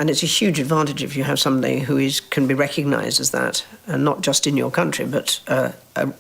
And it's a huge advantage if you have somebody who can be recognised as that, and not just in your country, but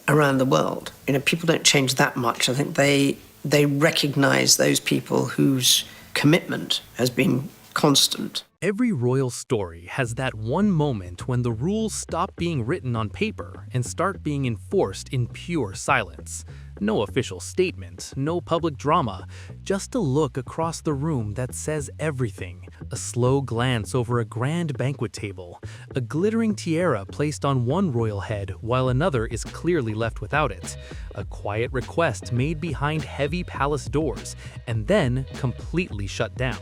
around the world. People don't change that much. I think they recognise those people whose commitment has been constant. Every royal story has that one moment when the rules stop being written on paper and start being enforced in pure silence. No official statement, no public drama, just a look across the room that says everything. A slow glance over a grand banquet table, a glittering tiara placed on one royal head while another is clearly left without it, a quiet request made behind heavy palace doors, and then completely shut down.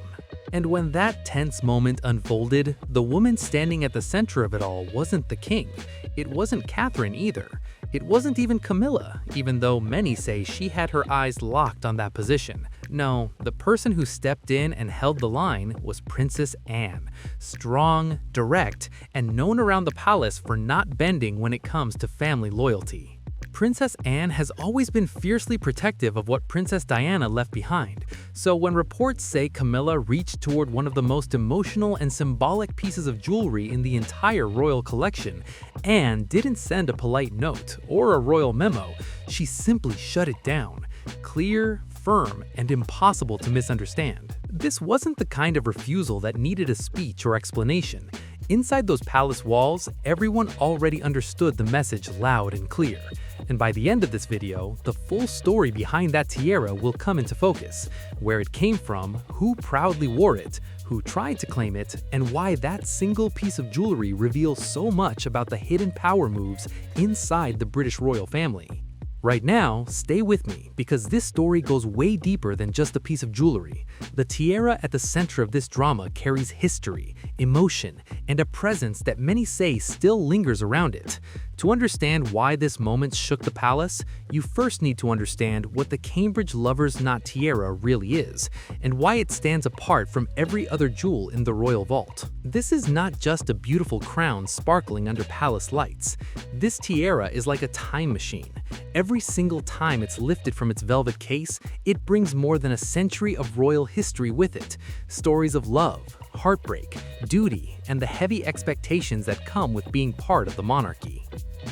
And when that tense moment unfolded, the woman standing at the center of it all wasn't the king. It wasn't Catherine either. It wasn't even Camilla, even though many say she had her eyes locked on that position. No, the person who stepped in and held the line was Princess Anne. Strong, direct, and known around the palace for not bending when it comes to family loyalty. Princess Anne has always been fiercely protective of what Princess Diana left behind, so when reports say Camilla reached toward one of the most emotional and symbolic pieces of jewelry in the entire royal collection, Anne didn't send a polite note or a royal memo, she simply shut it down. Clear, firm, and impossible to misunderstand. This wasn't the kind of refusal that needed a speech or explanation. Inside those palace walls, everyone already understood the message loud and clear. And by the end of this video, the full story behind that tiara will come into focus. Where it came from, who proudly wore it, who tried to claim it, and why that single piece of jewelry reveals so much about the hidden power moves inside the British royal family. Right now, stay with me, because this story goes way deeper than just a piece of jewelry. The tiara at the center of this drama carries history, emotion, and a presence that many say still lingers around it. To understand why this moment shook the palace, you first need to understand what the Cambridge Lover's Knot tiara really is, and why it stands apart from every other jewel in the royal vault. This is not just a beautiful crown sparkling under palace lights. This tiara is like a time machine. Every single time it's lifted from its velvet case, it brings more than a century of royal history with it. Stories of love, heartbreak, duty, and the heavy expectations that come with being part of the monarchy.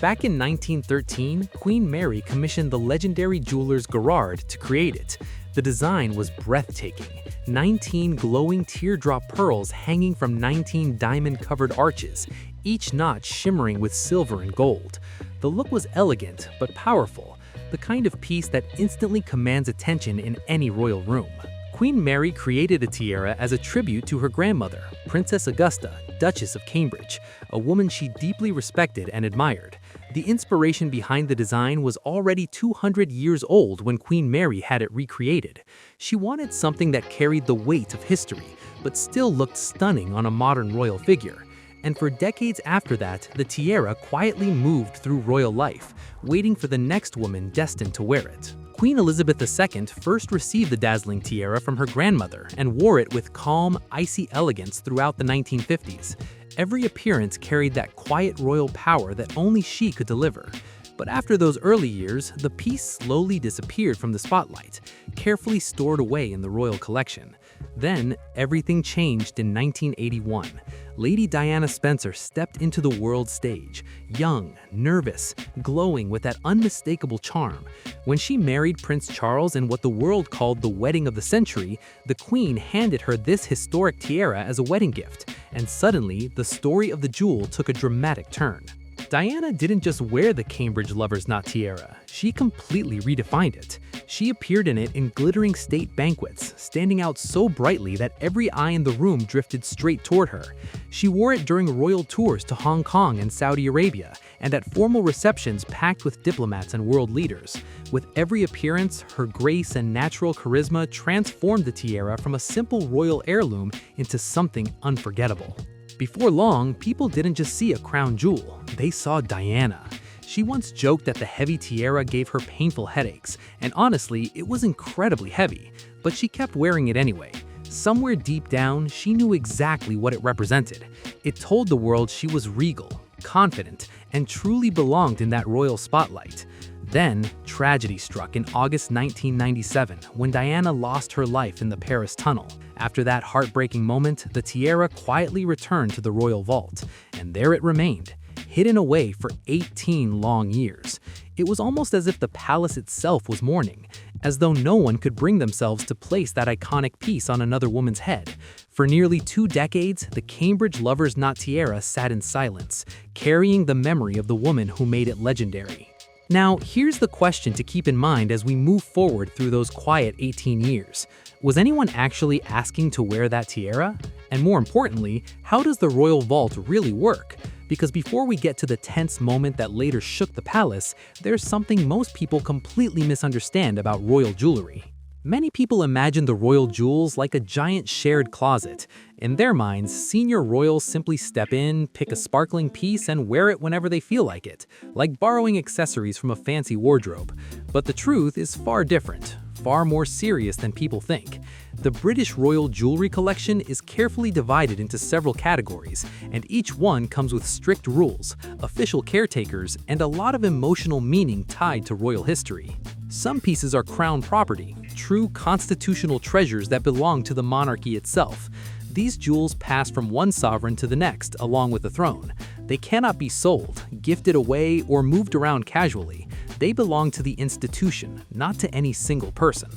Back in 1913, Queen Mary commissioned the legendary jewelers Gerard to create it. The design was breathtaking. 19 glowing teardrop pearls hanging from 19 diamond-covered arches, each notch shimmering with silver and gold. The look was elegant but powerful, the kind of piece that instantly commands attention in any royal room. Queen Mary created the tiara as a tribute to her grandmother, Princess Augusta, Duchess of Cambridge, a woman she deeply respected and admired. The inspiration behind the design was already 200 years old when Queen Mary had it recreated. She wanted something that carried the weight of history, but still looked stunning on a modern royal figure. And for decades after that, the tiara quietly moved through royal life, waiting for the next woman destined to wear it. Queen Elizabeth II first received the dazzling tiara from her grandmother and wore it with calm, icy elegance throughout the 1950s. Every appearance carried that quiet royal power that only she could deliver. But after those early years, the piece slowly disappeared from the spotlight, carefully stored away in the royal collection. Then, everything changed in 1981. Lady Diana Spencer stepped into the world stage, young, nervous, glowing with that unmistakable charm. When she married Prince Charles in what the world called the wedding of the century, the Queen handed her this historic tiara as a wedding gift, and suddenly, the story of the jewel took a dramatic turn. Diana didn't just wear the Cambridge Lover's Knot tiara, she completely redefined it. She appeared in it in glittering state banquets, standing out so brightly that every eye in the room drifted straight toward her. She wore it during royal tours to Hong Kong and Saudi Arabia, and at formal receptions packed with diplomats and world leaders. With every appearance, her grace and natural charisma transformed the tiara from a simple royal heirloom into something unforgettable. Before long, people didn't just see a crown jewel, they saw Diana. She once joked that the heavy tiara gave her painful headaches, and honestly, it was incredibly heavy, but she kept wearing it anyway. Somewhere deep down, she knew exactly what it represented. It told the world she was regal, confident, and truly belonged in that royal spotlight. Then, tragedy struck in August 1997 when Diana lost her life in the Paris tunnel. After that heartbreaking moment, the tiara quietly returned to the royal vault, and there it remained, hidden away for 18 long years. It was almost as if the palace itself was mourning, as though no one could bring themselves to place that iconic piece on another woman's head. For nearly 2 decades, the Cambridge Lover's Knot tiara sat in silence, carrying the memory of the woman who made it legendary. Now, here's the question to keep in mind as we move forward through those quiet 18 years. Was anyone actually asking to wear that tiara? And more importantly, how does the royal vault really work? Because before we get to the tense moment that later shook the palace, there's something most people completely misunderstand about royal jewelry. Many people imagine the royal jewels like a giant shared closet. In their minds, senior royals simply step in, pick a sparkling piece, and wear it whenever they feel like it, like borrowing accessories from a fancy wardrobe. But the truth is far different, far more serious than people think. The British Royal Jewelry Collection is carefully divided into several categories, and each one comes with strict rules, official caretakers, and a lot of emotional meaning tied to royal history. Some pieces are crown property, true constitutional treasures that belong to the monarchy itself. These jewels pass from one sovereign to the next, along with the throne. They cannot be sold, gifted away, or moved around casually. They belong to the institution, not to any single person.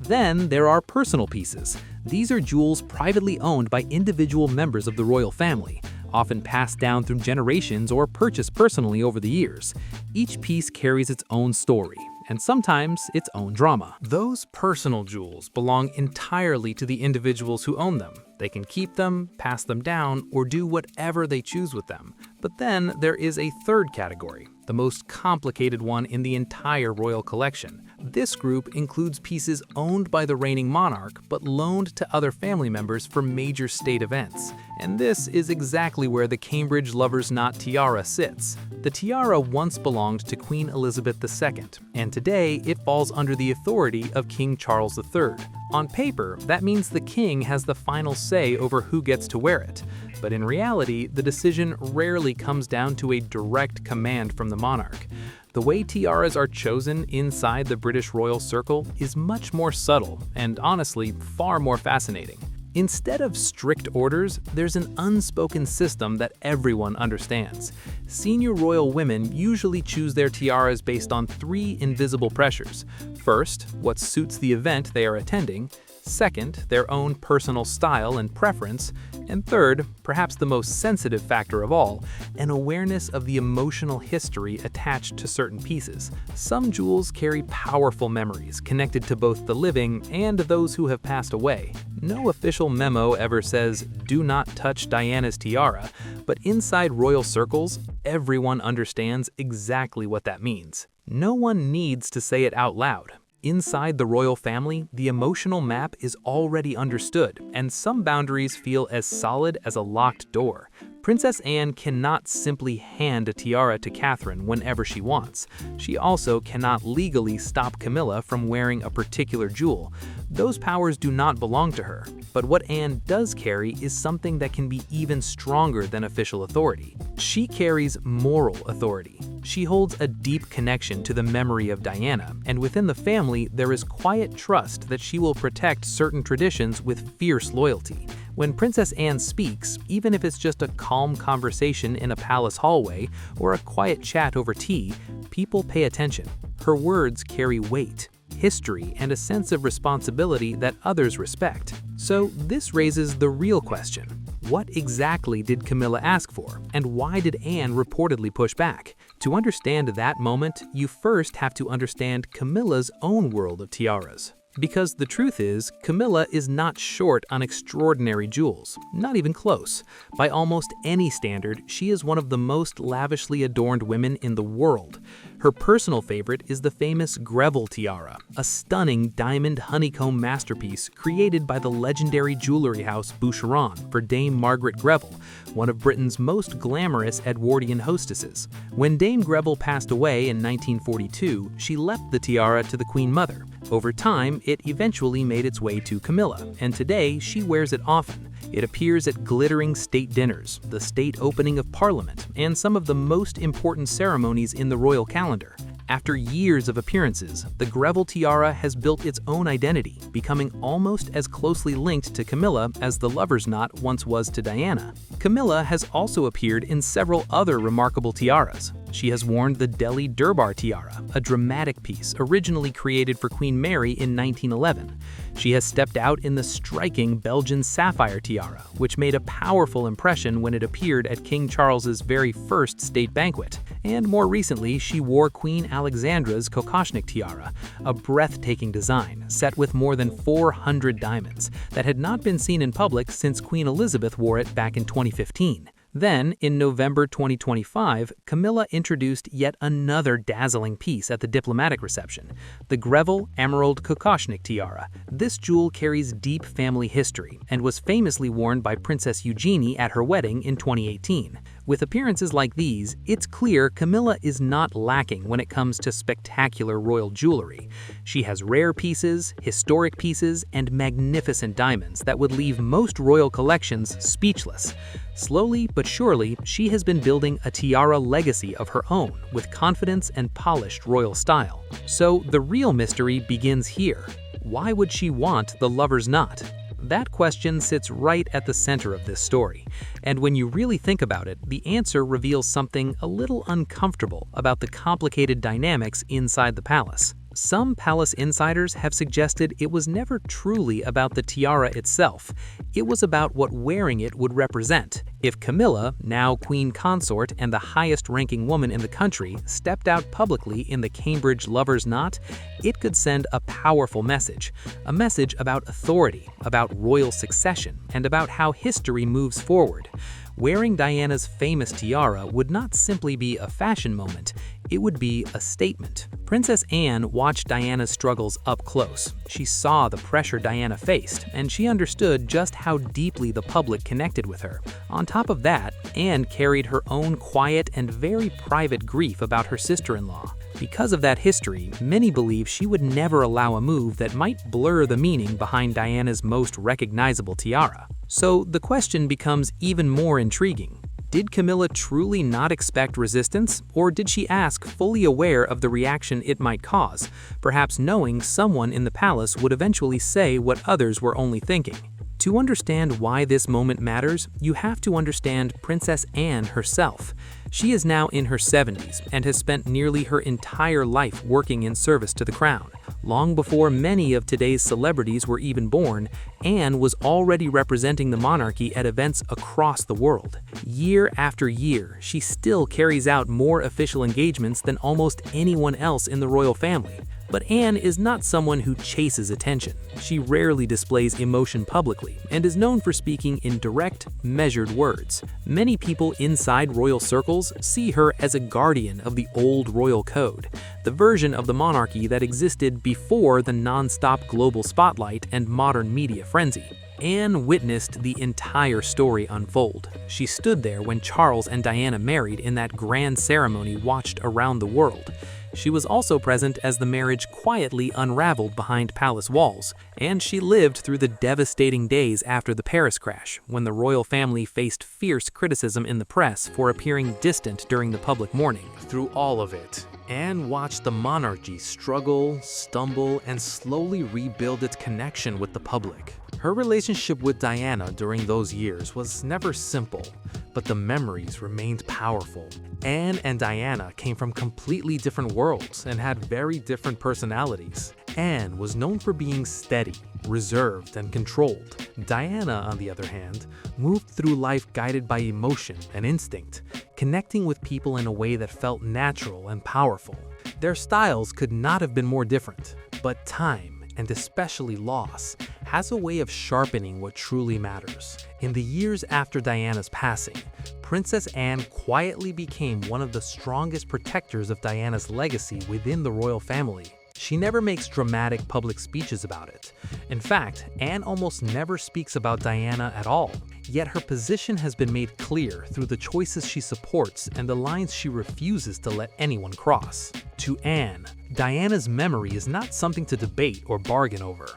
Then there are personal pieces. These are jewels privately owned by individual members of the royal family, often passed down through generations or purchased personally over the years. Each piece carries its own story, and sometimes its own drama. Those personal jewels belong entirely to the individuals who own them. They can keep them, pass them down, or do whatever they choose with them. But then there is a third category, the most complicated one in the entire royal collection. This group includes pieces owned by the reigning monarch but loaned to other family members for major state events. And this is exactly where the Cambridge Lover's Knot tiara sits. The tiara once belonged to Queen Elizabeth II, and today it falls under the authority of King Charles III. On paper, that means the king has the final say over who gets to wear it. But in reality, the decision rarely comes down to a direct command from the monarch. The way tiaras are chosen inside the British royal circle is much more subtle and honestly far more fascinating. Instead of strict orders, there's an unspoken system that everyone understands. Senior royal women usually choose their tiaras based on 3 invisible pressures. First, what suits the event they are attending. Second, their own personal style and preference. And third, perhaps the most sensitive factor of all, an awareness of the emotional history attached to certain pieces. Some jewels carry powerful memories connected to both the living and those who have passed away. No official memo ever says, "Do not touch Diana's tiara," but inside royal circles, everyone understands exactly what that means. No one needs to say it out loud. Inside the royal family, the emotional map is already understood, and some boundaries feel as solid as a locked door. Princess Anne cannot simply hand a tiara to Catherine whenever she wants. She also cannot legally stop Camilla from wearing a particular jewel. Those powers do not belong to her. But what Anne does carry is something that can be even stronger than official authority. She carries moral authority. She holds a deep connection to the memory of Diana, and within the family, there is quiet trust that she will protect certain traditions with fierce loyalty. When Princess Anne speaks, even if it's just a calm conversation in a palace hallway or a quiet chat over tea, people pay attention. Her words carry weight, history, and a sense of responsibility that others respect. So this raises the real question. What exactly did Camilla ask for, and why did Anne reportedly push back? To understand that moment, you first have to understand Camilla's own world of tiaras. Because the truth is, Camilla is not short on extraordinary jewels, not even close. By almost any standard, she is one of the most lavishly adorned women in the world. Her personal favorite is the famous Greville tiara, a stunning diamond honeycomb masterpiece created by the legendary jewelry house Boucheron for Dame Margaret Greville, one of Britain's most glamorous Edwardian hostesses. When Dame Greville passed away in 1942, she left the tiara to the Queen Mother. Over time, it eventually made its way to Camilla, and today she wears it often. It appears at glittering state dinners, the state opening of Parliament, and some of the most important ceremonies in the royal calendar. After years of appearances, the Greville tiara has built its own identity, becoming almost as closely linked to Camilla as the lover's knot once was to Diana. Camilla has also appeared in several other remarkable tiaras. She has worn the Delhi Durbar tiara, a dramatic piece originally created for Queen Mary in 1911. She has stepped out in the striking Belgian sapphire tiara, which made a powerful impression when it appeared at King Charles's very first state banquet. And more recently, she wore Queen Alexandra's Kokoshnik tiara, a breathtaking design set with more than 400 diamonds that had not been seen in public since Queen Elizabeth wore it back in 2015. Then, in November 2025, Camilla introduced yet another dazzling piece at the diplomatic reception, the Greville Emerald Kokoshnik tiara. This jewel carries deep family history and was famously worn by Princess Eugenie at her wedding in 2018. With appearances like these, it's clear Camilla is not lacking when it comes to spectacular royal jewelry. She has rare pieces, historic pieces, and magnificent diamonds that would leave most royal collections speechless. Slowly but surely, she has been building a tiara legacy of her own with confidence and polished royal style. So the real mystery begins here. Why would she want the lover's knot? That question sits right at the center of this story, and when you really think about it, the answer reveals something a little uncomfortable about the complicated dynamics inside the palace. Some palace insiders have suggested it was never truly about the tiara itself. It was about what wearing it would represent. If Camilla, now queen consort and the highest-ranking woman in the country, stepped out publicly in the Cambridge lover's knot, it could send a powerful message. A message about authority, about royal succession, and about how history moves forward. Wearing Diana's famous tiara would not simply be a fashion moment, it would be a statement. Princess Anne watched Diana's struggles up close. She saw the pressure Diana faced, and she understood just how deeply the public connected with her. On top of that, Anne carried her own quiet and very private grief about her sister-in-law. Because of that history, many believe she would never allow a move that might blur the meaning behind Diana's most recognizable tiara. So the question becomes even more intriguing. Did Camilla truly not expect resistance, or did she ask fully aware of the reaction it might cause, perhaps knowing someone in the palace would eventually say what others were only thinking? To understand why this moment matters, you have to understand Princess Anne herself. She is now in her 70s and has spent nearly her entire life working in service to the crown. Long before many of today's celebrities were even born, Anne was already representing the monarchy at events across the world. Year after year, she still carries out more official engagements than almost anyone else in the royal family. But Anne is not someone who chases attention. She rarely displays emotion publicly and is known for speaking in direct, measured words. Many people inside royal circles see her as a guardian of the old royal code, the version of the monarchy that existed before the non-stop global spotlight and modern media frenzy. Anne witnessed the entire story unfold. She stood there when Charles and Diana married in that grand ceremony watched around the world. She was also present as the marriage quietly unraveled behind palace walls, and she lived through the devastating days after the Paris crash, when the royal family faced fierce criticism in the press for appearing distant during the public mourning. Through all of it, Anne watched the monarchy struggle, stumble, and slowly rebuild its connection with the public. Her relationship with Diana during those years was never simple, but the memories remained powerful. Anne and Diana came from completely different worlds and had very different personalities. Anne was known for being steady, reserved, and controlled. Diana, on the other hand, moved through life guided by emotion and instinct, connecting with people in a way that felt natural and powerful. Their styles could not have been more different, but time, and especially loss, has a way of sharpening what truly matters. In the years after Diana's passing, Princess Anne quietly became one of the strongest protectors of Diana's legacy within the royal family. She never makes dramatic public speeches about it. In fact, Anne almost never speaks about Diana at all. Yet her position has been made clear through the choices she supports and the lines she refuses to let anyone cross. To Anne, Diana's memory is not something to debate or bargain over.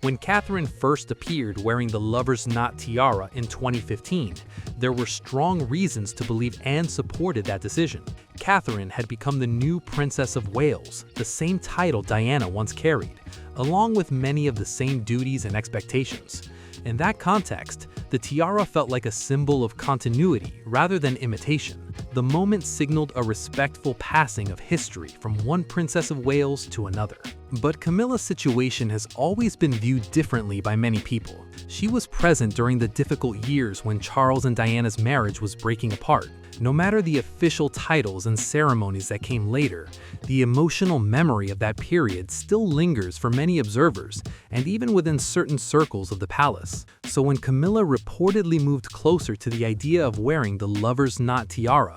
When Catherine first appeared wearing the lover's knot tiara in 2015, there were strong reasons to believe Anne supported that decision. Catherine had become the new Princess of Wales, the same title Diana once carried, along with many of the same duties and expectations. In that context, the tiara felt like a symbol of continuity rather than imitation. The moment signaled a respectful passing of history from one Princess of Wales to another. But Camilla's situation has always been viewed differently by many people. She was present during the difficult years when Charles and Diana's marriage was breaking apart. No matter the official titles and ceremonies that came later, the emotional memory of that period still lingers for many observers, and even within certain circles of the palace. So when Camilla reportedly moved closer to the idea of wearing the lover's knot tiara,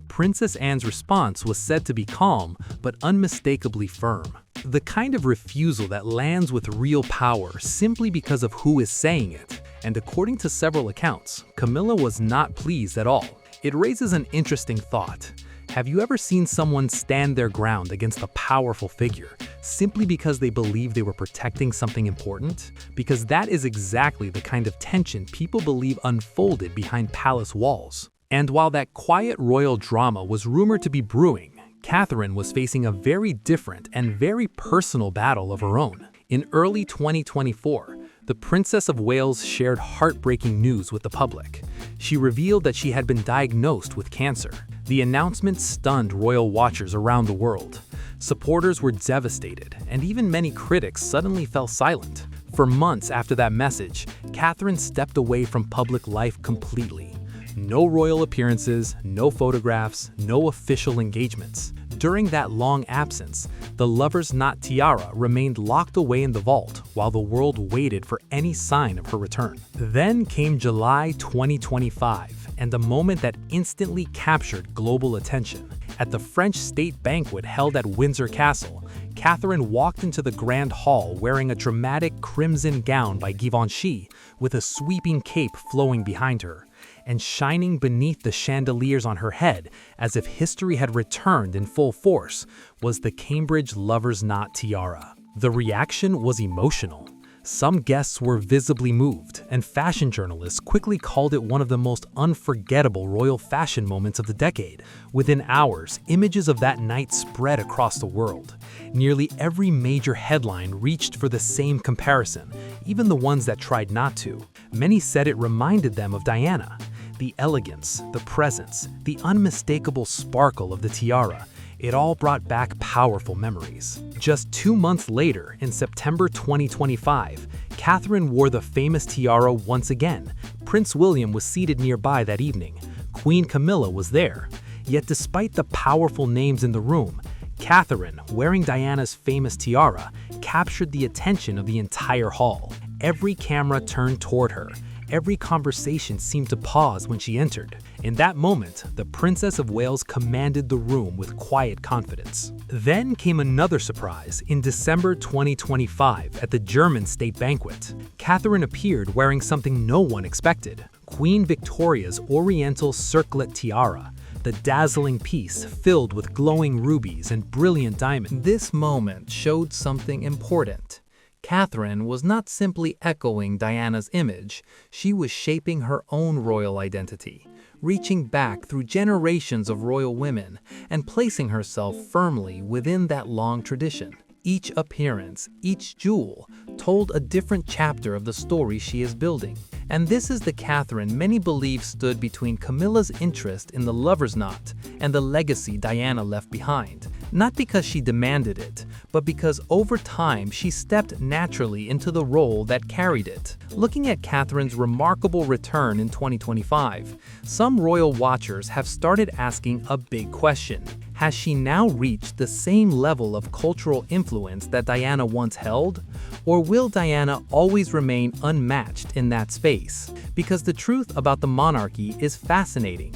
Princess Anne's response was said to be calm, but unmistakably firm. The kind of refusal that lands with real power simply because of who is saying it. And according to several accounts, Camilla was not pleased at all. It raises an interesting thought. Have you ever seen someone stand their ground against a powerful figure simply because they believe they were protecting something important? Because that is exactly the kind of tension people believe unfolded behind palace walls. And while that quiet royal drama was rumored to be brewing, Catherine was facing a very different and very personal battle of her own. In early 2024, the Princess of Wales shared heartbreaking news with the public. She revealed that she had been diagnosed with cancer. The announcement stunned royal watchers around the world. Supporters were devastated, and even many critics suddenly fell silent. For months after that message, Catherine stepped away from public life completely. No royal appearances, no photographs, no official engagements. During that long absence, the lover's knot tiara remained locked away in the vault while the world waited for any sign of her return. Then came July 2025, and a moment that instantly captured global attention. At the French state banquet held at Windsor Castle, Catherine walked into the Grand Hall wearing a dramatic crimson gown by Givenchy with a sweeping cape flowing behind her, and shining beneath the chandeliers on her head as if history had returned in full force was the Cambridge lover's knot tiara. The reaction was emotional. Some guests were visibly moved, and fashion journalists quickly called it one of the most unforgettable royal fashion moments of the decade. Within hours, images of that night spread across the world. Nearly every major headline reached for the same comparison, even the ones that tried not to. Many said it reminded them of Diana. The elegance, the presence, the unmistakable sparkle of the tiara, it all brought back powerful memories. Just 2 months later, in September 2025, Catherine wore the famous tiara once again. Prince William was seated nearby that evening. Queen Camilla was there. Yet despite the powerful names in the room, Catherine, wearing Diana's famous tiara, captured the attention of the entire hall. Every camera turned toward her. Every conversation seemed to pause when she entered. In that moment, the Princess of Wales commanded the room with quiet confidence. Then came another surprise in December 2025 at the German state banquet. Catherine appeared wearing something no one expected: Queen Victoria's Oriental circlet tiara, the dazzling piece filled with glowing rubies and brilliant diamonds. This moment showed something important. Catherine was not simply echoing Diana's image, she was shaping her own royal identity, reaching back through generations of royal women and placing herself firmly within that long tradition. Each appearance, each jewel, told a different chapter of the story she is building. And this is the Catherine many believe stood between Camilla's interest in the lover's knot and the legacy Diana left behind. Not because she demanded it, but because over time she stepped naturally into the role that carried it. Looking at Catherine's remarkable return in 2025, some royal watchers have started asking a big question. Has she now reached the same level of cultural influence that Diana once held? Or will Diana always remain unmatched in that space? Because the truth about the monarchy is fascinating.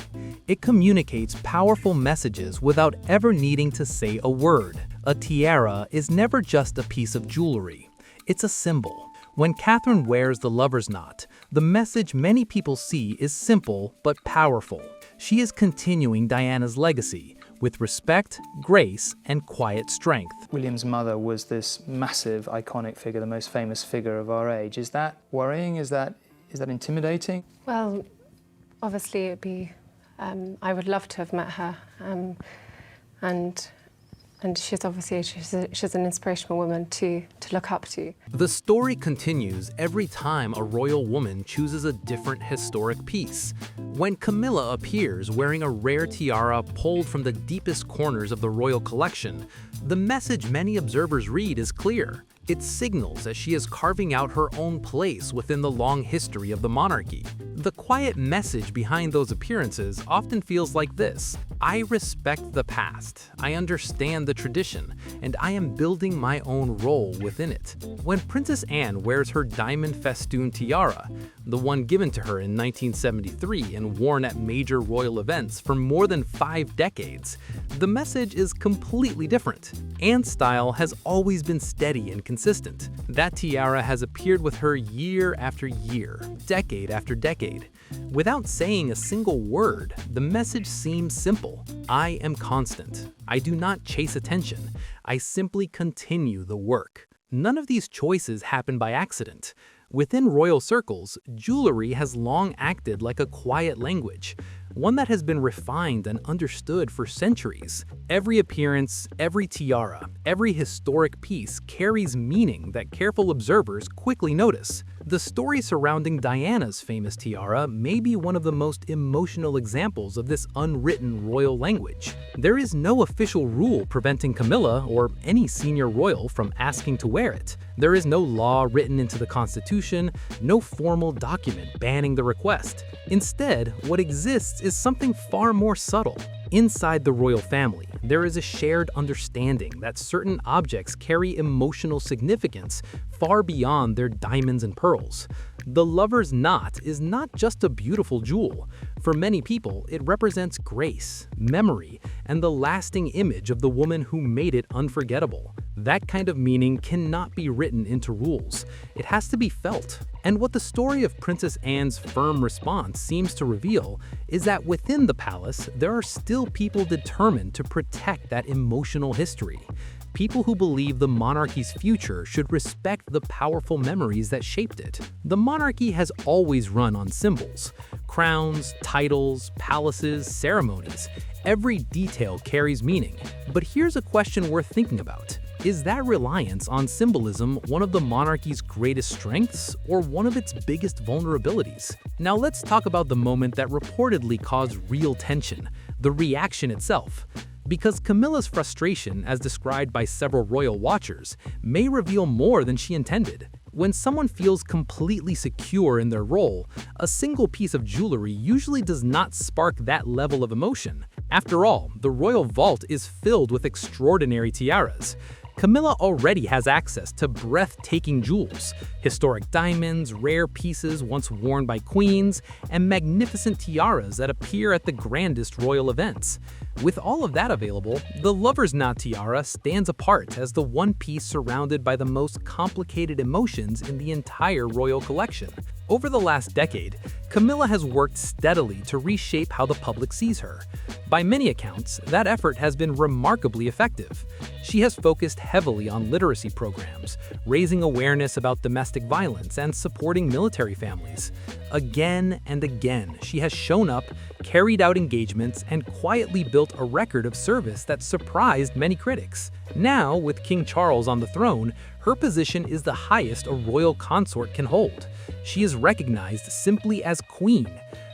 It communicates powerful messages without ever needing to say a word. A tiara is never just a piece of jewelry. It's a symbol. When Catherine wears the lover's knot, the message many people see is simple but powerful. She is continuing Diana's legacy, with respect, grace, and quiet strength. William's mother was this massive, iconic figure, the most famous figure of our age. Is that worrying? Is that intimidating? Well, obviously it'd be, I would love to have met her, and she's obviously, she's an inspirational woman to look up to. The story continues every time a royal woman chooses a different historic piece. When Camilla appears wearing a rare tiara pulled from the deepest corners of the royal collection, the message many observers read is clear. It signals that she is carving out her own place within the long history of the monarchy. The quiet message behind those appearances often feels like this: I respect the past, I understand the tradition, and I am building my own role within it. When Princess Anne wears her diamond festoon tiara, the one given to her in 1973 and worn at major royal events for more than 5 decades, the message is completely different. Anne's style has always been steady and consistent. That tiara has appeared with her year after year, decade after decade. Without saying a single word, the message seems simple. I am constant. I do not chase attention. I simply continue the work. None of these choices happen by accident. Within royal circles, jewelry has long acted like a quiet language, one that has been refined and understood for centuries. Every appearance, every tiara, every historic piece carries meaning that careful observers quickly notice. The story surrounding Diana's famous tiara may be one of the most emotional examples of this unwritten royal language. There is no official rule preventing Camilla or any senior royal from asking to wear it. There is no law written into the Constitution, no formal document banning the request. Instead, what exists is something far more subtle. Inside the royal family, there is a shared understanding that certain objects carry emotional significance far beyond their diamonds and pearls. The lover's knot is not just a beautiful jewel. For many people, it represents grace, memory, and the lasting image of the woman who made it unforgettable. That kind of meaning cannot be written into rules. It has to be felt. And what the story of Princess Anne's firm response seems to reveal is that within the palace, there are still people determined to protect that emotional history. People who believe the monarchy's future should respect the powerful memories that shaped it. The monarchy has always run on symbols: crowns, titles, palaces, ceremonies. Every detail carries meaning. But here's a question worth thinking about. Is that reliance on symbolism one of the monarchy's greatest strengths or one of its biggest vulnerabilities? Now let's talk about the moment that reportedly caused real tension, the reaction itself. Because Camilla's frustration, as described by several royal watchers, may reveal more than she intended. When someone feels completely secure in their role, a single piece of jewelry usually does not spark that level of emotion. After all, the royal vault is filled with extraordinary tiaras. Camilla already has access to breathtaking jewels, historic diamonds, rare pieces once worn by queens, and magnificent tiaras that appear at the grandest royal events. With all of that available, the lover's knot tiara stands apart as the one piece surrounded by the most complicated emotions in the entire royal collection. Over the last decade, Camilla has worked steadily to reshape how the public sees her. By many accounts, that effort has been remarkably effective. She has focused heavily on literacy programs, raising awareness about domestic violence and supporting military families. Again and again, she has shown up, carried out engagements, and quietly built a record of service that surprised many critics. Now, with King Charles on the throne, her position is the highest a royal consort can hold. She is recognized simply as Queen.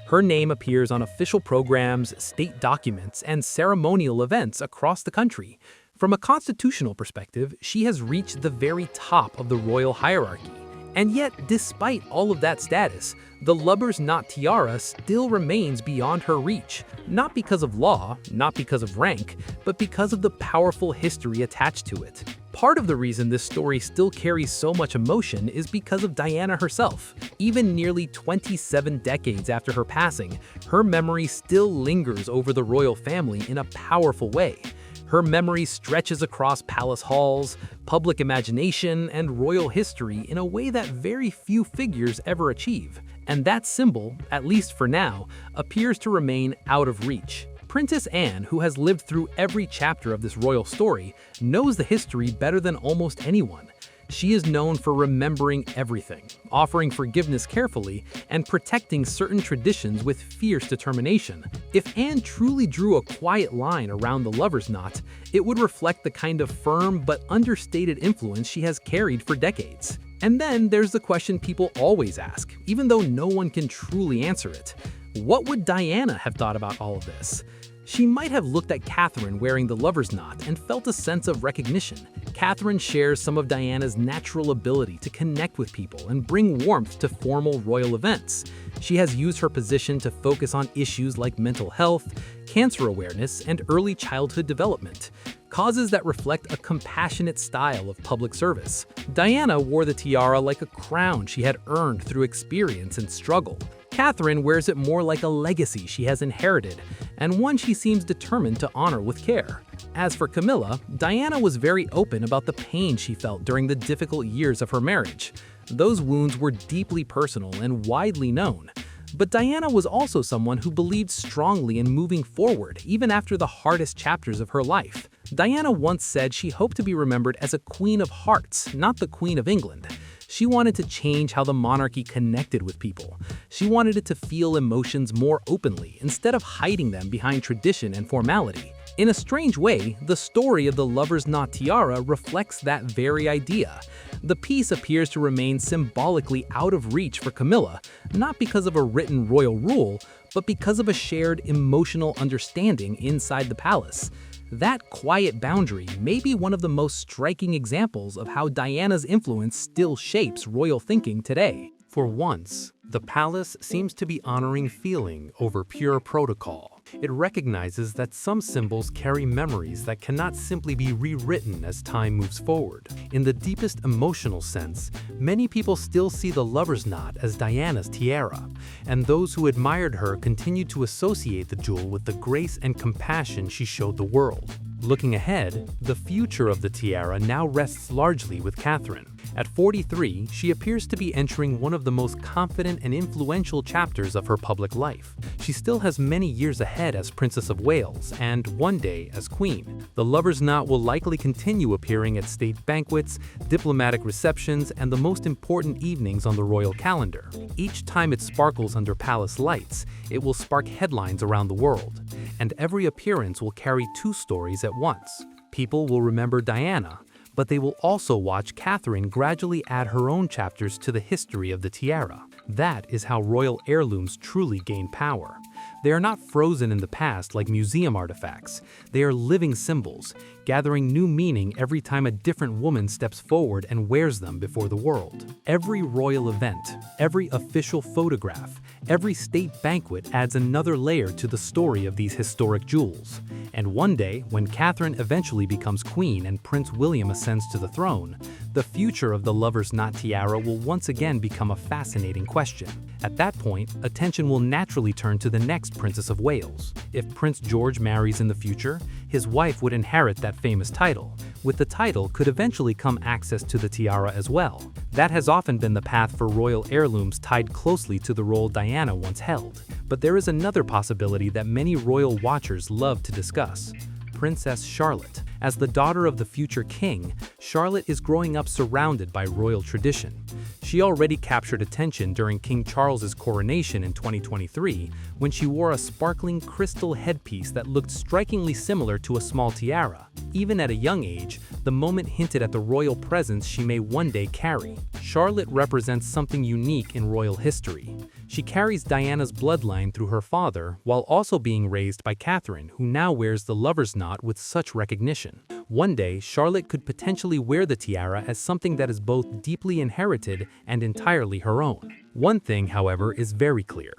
Her name appears on official programs, state documents, and ceremonial events across the country. From a constitutional perspective, she has reached the very top of the royal hierarchy. And yet, despite all of that status, the lover's knot tiara still remains beyond her reach, not because of law, not because of rank, but because of the powerful history attached to it. Part of the reason this story still carries so much emotion is because of Diana herself. Even nearly 27 decades after her passing, her memory still lingers over the royal family in a powerful way. Her memory stretches across palace halls, public imagination, and royal history in a way that very few figures ever achieve. And that symbol, at least for now, appears to remain out of reach. Princess Anne, who has lived through every chapter of this royal story, knows the history better than almost anyone. She is known for remembering everything, offering forgiveness carefully, and protecting certain traditions with fierce determination. If Anne truly drew a quiet line around the lover's knot, it would reflect the kind of firm but understated influence she has carried for decades. And then there's the question people always ask, even though no one can truly answer it. What would Diana have thought about all of this? She might have looked at Catherine wearing the lover's knot and felt a sense of recognition. Catherine shares some of Diana's natural ability to connect with people and bring warmth to formal royal events. She has used her position to focus on issues like mental health, cancer awareness, and early childhood development, causes that reflect a compassionate style of public service. Diana wore the tiara like a crown she had earned through experience and struggle. Catherine wears it more like a legacy she has inherited, and one she seems determined to honor with care. As for Camilla, Diana was very open about the pain she felt during the difficult years of her marriage. Those wounds were deeply personal and widely known. But Diana was also someone who believed strongly in moving forward even after the hardest chapters of her life. Diana once said she hoped to be remembered as a Queen of Hearts, not the Queen of England. She wanted to change how the monarchy connected with people. She wanted it to feel emotions more openly instead of hiding them behind tradition and formality. In a strange way, the story of the lover's knot tiara reflects that very idea. The piece appears to remain symbolically out of reach for Camilla, not because of a written royal rule, but because of a shared emotional understanding inside the palace. That quiet boundary may be one of the most striking examples of how Diana's influence still shapes royal thinking today. For once, the palace seems to be honoring feeling over pure protocol. It recognizes that some symbols carry memories that cannot simply be rewritten as time moves forward. In the deepest emotional sense, many people still see the lover's knot as Diana's tiara, and those who admired her continue to associate the jewel with the grace and compassion she showed the world. Looking ahead, the future of the tiara now rests largely with Catherine. At 43, she appears to be entering one of the most confident and influential chapters of her public life. She still has many years ahead as Princess of Wales and one day as Queen. The lover's knot will likely continue appearing at state banquets, diplomatic receptions, and the most important evenings on the royal calendar. Each time it sparkles under palace lights, it will spark headlines around the world. And every appearance will carry two stories at once. People will remember Diana, but they will also watch Catherine gradually add her own chapters to the history of the tiara. That is how royal heirlooms truly gain power. They are not frozen in the past like museum artifacts. They are living symbols, gathering new meaning every time a different woman steps forward and wears them before the world. Every royal event, every official photograph, every state banquet adds another layer to the story of these historic jewels. And one day, when Catherine eventually becomes queen and Prince William ascends to the throne, the future of the lover's knot tiara will once again become a fascinating question. At that point, attention will naturally turn to the next Princess of Wales. If Prince George marries in the future, his wife would inherit that famous title. With the title could eventually come access to the tiara as well. That has often been the path for royal heirlooms tied closely to the role Diana once held. But there is another possibility that many royal watchers love to discuss: Princess Charlotte. As the daughter of the future king, Charlotte is growing up surrounded by royal tradition. She already captured attention during King Charles's coronation in 2023, when she wore a sparkling crystal headpiece that looked strikingly similar to a small tiara. Even at a young age, the moment hinted at the royal presence she may one day carry. Charlotte represents something unique in royal history. She carries Diana's bloodline through her father, while also being raised by Catherine, who now wears the lover's knot with such recognition. One day, Charlotte could potentially wear the tiara as something that is both deeply inherited and entirely her own. One thing, however, is very clear.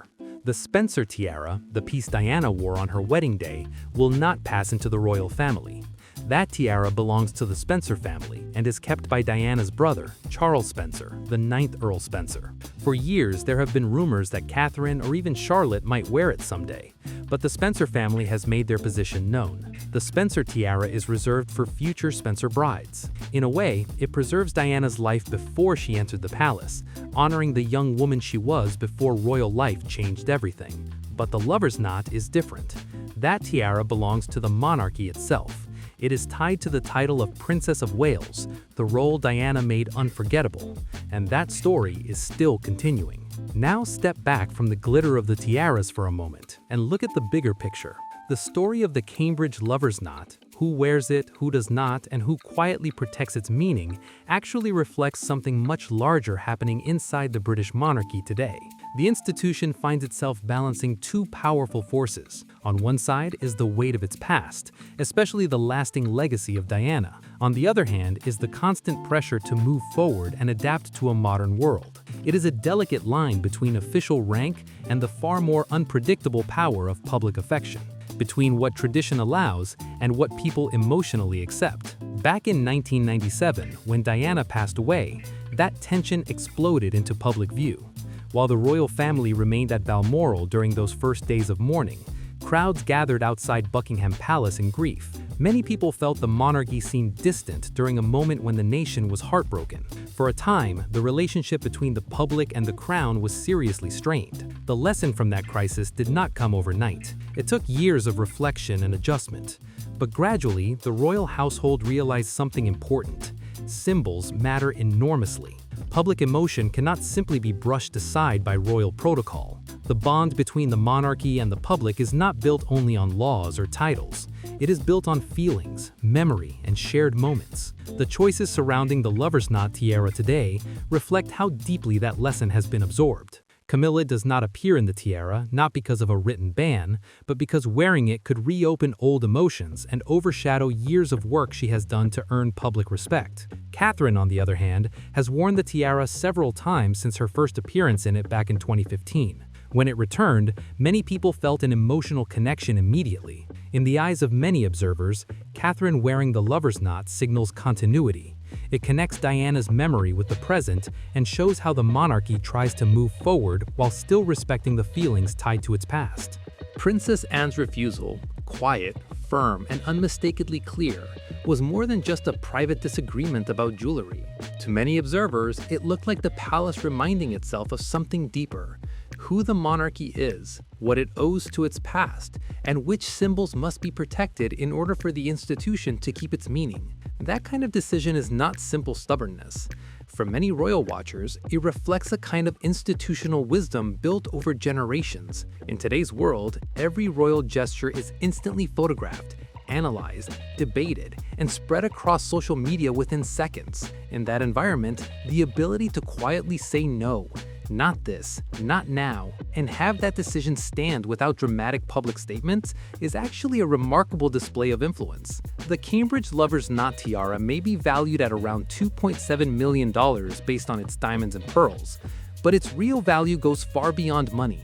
The Spencer tiara, the piece Diana wore on her wedding day, will not pass into the royal family. That tiara belongs to the Spencer family and is kept by Diana's brother, Charles Spencer, the 9th Earl Spencer. For years, there have been rumors that Catherine or even Charlotte might wear it someday, but the Spencer family has made their position known. The Spencer tiara is reserved for future Spencer brides. In a way, it preserves Diana's life before she entered the palace, honoring the young woman she was before royal life changed everything. But the lover's knot is different. That tiara belongs to the monarchy itself. It is tied to the title of Princess of Wales, the role Diana made unforgettable, and that story is still continuing. Now step back from the glitter of the tiaras for a moment and look at the bigger picture. The story of the Cambridge lover's knot, who wears it, who does not, and who quietly protects its meaning, actually reflects something much larger happening inside the British monarchy today. The institution finds itself balancing two powerful forces. On one side is the weight of its past, especially the lasting legacy of Diana. On the other hand is the constant pressure to move forward and adapt to a modern world. It is a delicate line between official rank and the far more unpredictable power of public affection, between what tradition allows and what people emotionally accept. Back in 1997, when Diana passed away, that tension exploded into public view. While the royal family remained at Balmoral during those first days of mourning, crowds gathered outside Buckingham Palace in grief. Many people felt the monarchy seemed distant during a moment when the nation was heartbroken. For a time, the relationship between the public and the crown was seriously strained. The lesson from that crisis did not come overnight. It took years of reflection and adjustment. But gradually, the royal household realized something important. Symbols matter enormously. Public emotion cannot simply be brushed aside by royal protocol. The bond between the monarchy and the public is not built only on laws or titles. It is built on feelings, memory, and shared moments. The choices surrounding the lover's knot tiara today reflect how deeply that lesson has been absorbed. Camilla does not appear in the tiara, not because of a written ban, but because wearing it could reopen old emotions and overshadow years of work she has done to earn public respect. Catherine, on the other hand, has worn the tiara several times since her first appearance in it back in 2015. When it returned, many people felt an emotional connection immediately. In the eyes of many observers, Catherine wearing the lover's knot signals continuity. It connects Diana's memory with the present and shows how the monarchy tries to move forward while still respecting the feelings tied to its past. Princess Anne's refusal, quiet, firm, and unmistakably clear, was more than just a private disagreement about jewelry. To many observers, it looked like the palace reminding itself of something deeper: who the monarchy is, what it owes to its past, and which symbols must be protected in order for the institution to keep its meaning. That kind of decision is not simple stubbornness. For many royal watchers, it reflects a kind of institutional wisdom built over generations. In today's world, every royal gesture is instantly photographed, analyzed, debated, and spread across social media within seconds. In that environment, the ability to quietly say no, not this, not now, and have that decision stand without dramatic public statements is actually a remarkable display of influence. The Cambridge lover's knot tiara may be valued at around $2.7 million based on its diamonds and pearls, but its real value goes far beyond money.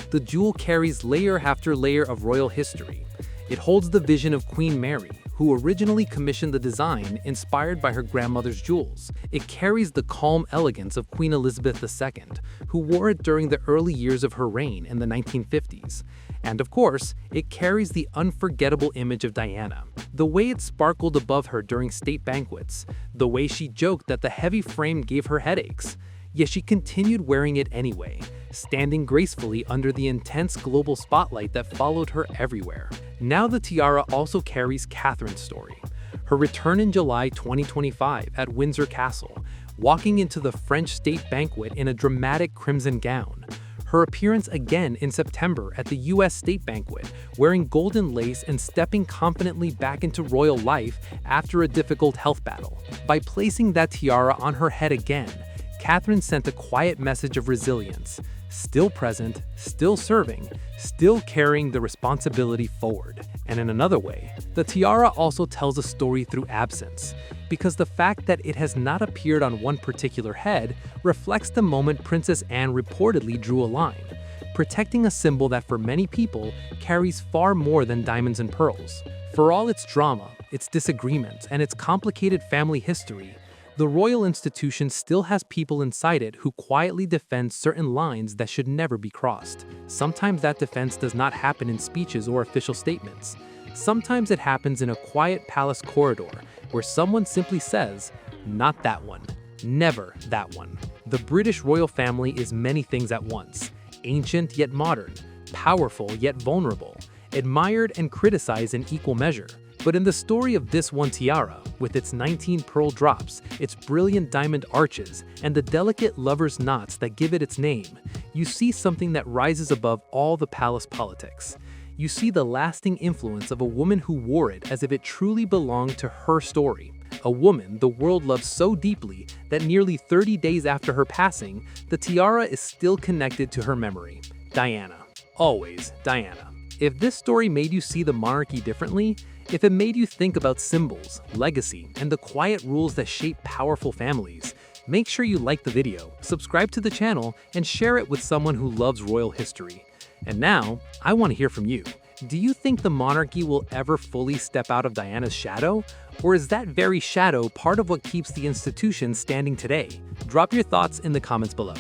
The jewel carries layer after layer of royal history. It holds the vision of Queen Mary, who originally commissioned the design inspired by her grandmother's jewels. It carries the calm elegance of Queen Elizabeth II, who wore it during the early years of her reign in the 1950s. And of course, it carries the unforgettable image of Diana. The way it sparkled above her during state banquets, the way she joked that the heavy frame gave her headaches. Yet she continued wearing it anyway, standing gracefully under the intense global spotlight that followed her everywhere. Now the tiara also carries Catherine's story. Her return in July 2025 at Windsor Castle, walking into the French state banquet in a dramatic crimson gown. Her appearance again in September at the US state banquet, wearing golden lace and stepping confidently back into royal life after a difficult health battle. By placing that tiara on her head again, Catherine sent a quiet message of resilience, still present, still serving, still carrying the responsibility forward. And in another way, the tiara also tells a story through absence, because the fact that it has not appeared on one particular head reflects the moment Princess Anne reportedly drew a line, protecting a symbol that for many people carries far more than diamonds and pearls. For all its drama, its disagreements, and its complicated family history, the royal institution still has people inside it who quietly defend certain lines that should never be crossed. Sometimes that defense does not happen in speeches or official statements. Sometimes it happens in a quiet palace corridor where someone simply says, "Not that one. Never that one." The British royal family is many things at once: ancient yet modern, powerful yet vulnerable, admired and criticized in equal measure. But in the story of this one tiara, with its 19 pearl drops, its brilliant diamond arches, and the delicate lover's knots that give it its name, you see something that rises above all the palace politics. You see the lasting influence of a woman who wore it as if it truly belonged to her story. A woman the world loves so deeply that nearly 30 days after her passing, the tiara is still connected to her memory. Diana. Always Diana. If this story made you see the monarchy differently, if it made you think about symbols, legacy, and the quiet rules that shape powerful families, make sure you like the video, subscribe to the channel, and share it with someone who loves royal history. And now, I want to hear from you. Do you think the monarchy will ever fully step out of Diana's shadow? Or is that very shadow part of what keeps the institution standing today? Drop your thoughts in the comments below.